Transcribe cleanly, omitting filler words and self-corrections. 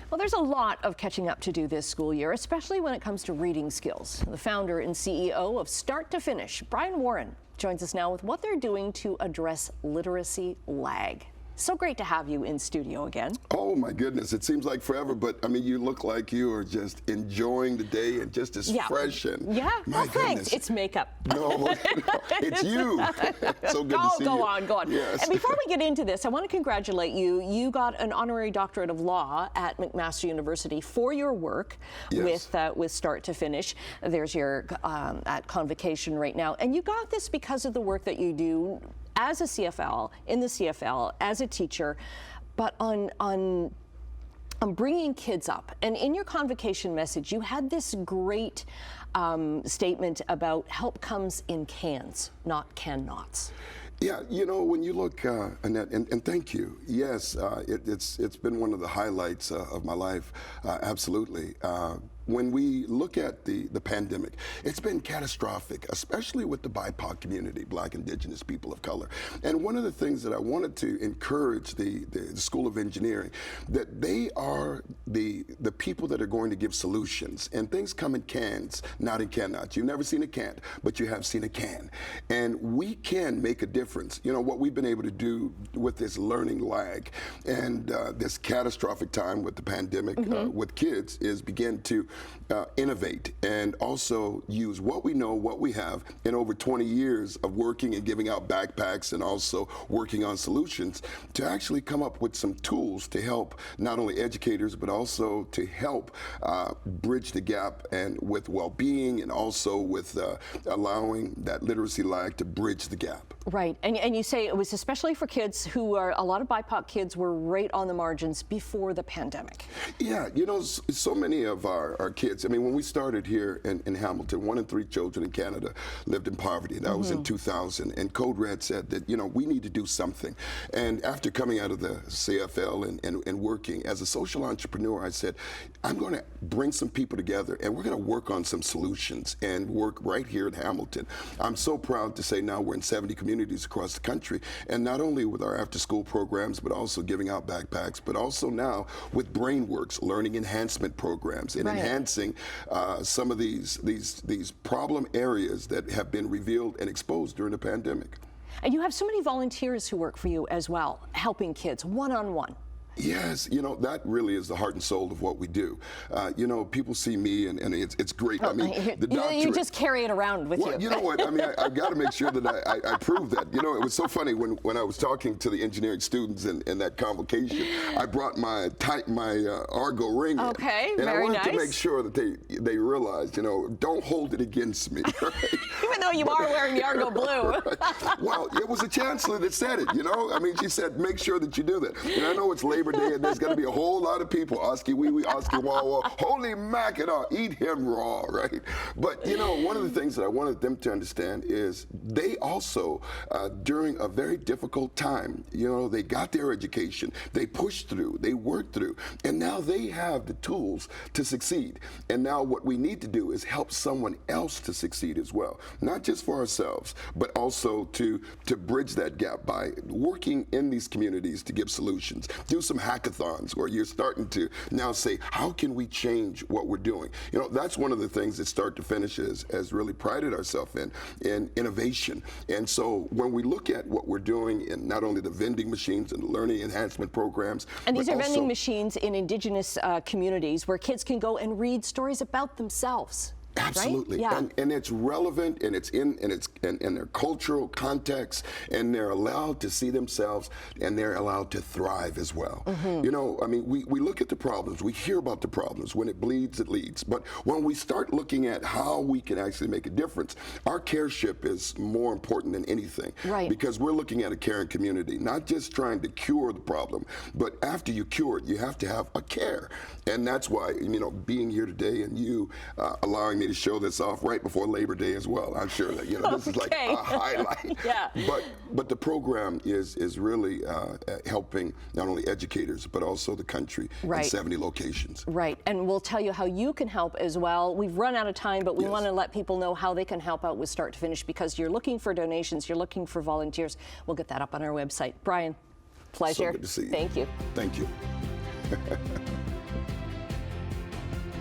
Well, there's a lot of catching up to do this school year, especially when it comes to reading skills. The founder and CEO of Start2Finish, Brian Warren, joins us now with what they're doing to address literacy lag. So great to have you in studio again. Oh my goodness, it seems like forever, but I mean, you look like you are just enjoying the day and just as fresh and well, thanks. It's makeup. No, it's you. So good to see you. Go on. Yes. And before we get into this, I want to congratulate you. You got an honorary doctorate of law at McMaster University for your work with Start2Finish. There's your at convocation right now, and you got this because of the work that you do as a CFL, in the CFL, as a teacher, but on bringing kids up. And in your convocation message, you had this great statement about help comes in cans, not can-nots. Yeah, you know, when you look, Annette, and thank you. Yes, it's been one of the highlights of my life, absolutely. When we look at the pandemic, it's been catastrophic, especially with the BIPOC community, Black, Indigenous, people of color. And one of the things that I wanted to encourage the School of Engineering, that they are the people that are going to give solutions. And things come in cans, not in can-nots. You've never seen a can, but you have seen a can. And we can make a difference. You know, what we've been able to do with this learning lag and this catastrophic time with the pandemic with kids is begin to innovate and also use what we know, what we have in over 20 years of working and giving out backpacks and also working on solutions to actually come up with some tools to help not only educators but also to help bridge the gap and with well-being and also with allowing that literacy lag to bridge the gap. Right, and you say it was especially for kids who are, a lot of BIPOC kids were right on the margins before the pandemic. Yeah, you know, so many of our kids, I mean, when we started here in Hamilton, 1 in 3 children in Canada lived in poverty. That was in 2000. And Code Red said that, you know, we need to do something. And after coming out of the CFL and working as a social entrepreneur, I said, I'm going to bring some people together and we're going to work on some solutions and work right here in Hamilton. I'm so proud to say now we're in 70 communities across the country. And not only with our after-school programs, but also giving out backpacks, but also now with BrainWorks, learning enhancement programs and enhancing some of these problem areas that have been revealed and exposed during the pandemic. And you have so many volunteers who work for you as well, helping kids one-on-one. Yes, you know, that really is the heart and soul of what we do. You know, people see me and it's great. I mean, the doctorate, you just carry it around with you. You know what, I mean, I've got to make sure that I prove that. You know, it was so funny when I was talking to the engineering students in that convocation, I brought my Argo ring in. Okay, and very nice. I wanted to make sure that they realized, you know, don't hold it against me. Right? Even though you are wearing the Argo blue. Right. Well, it was a chancellor that said it, you know. I mean, she said, make sure that you do that. And I know it's Labor Day and there's going to be a whole lot of people, Oski wee wee, Oski wah wah, holy mackinaw, eat him raw, right? But, you know, one of the things that I wanted them to understand is they also, during a very difficult time, you know, they got their education, they pushed through, they worked through, and now they have the tools to succeed. And now what we need to do is help someone else to succeed as well, not just for ourselves, but also to bridge that gap by working in these communities to give solutions. Do some hackathons where you're starting to now say, how can we change what we're doing? You know, that's one of the things that Start2Finish has really prided ourselves in innovation. And so when we look at what we're doing in not only the vending machines and the learning enhancement programs. And these are vending machines in Indigenous communities where kids can go and read stories about themselves. Absolutely, right? Yeah. And it's relevant, and it's in their cultural context, and they're allowed to see themselves, and they're allowed to thrive as well. You know, I mean, we look at the problems, we hear about the problems. When it bleeds, it leads. But when we start looking at how we can actually make a difference, our careship is more important than anything. Right. Because we're looking at a caring community, not just trying to cure the problem, but after you cure it, you have to have a care, and that's why, you know, being here today and you allowing me to show this off right before Labor Day as well. I'm sure that, you know, this is like a highlight. Yeah. But the program is really helping not only educators but also the country in 70 locations. Right, and we'll tell you how you can help as well. We've run out of time, but we want to let people know how they can help out with Start2Finish, because you're looking for donations, you're looking for volunteers. We'll get that up on our website. Brian, pleasure. So good to see you. Thank you. Thank you.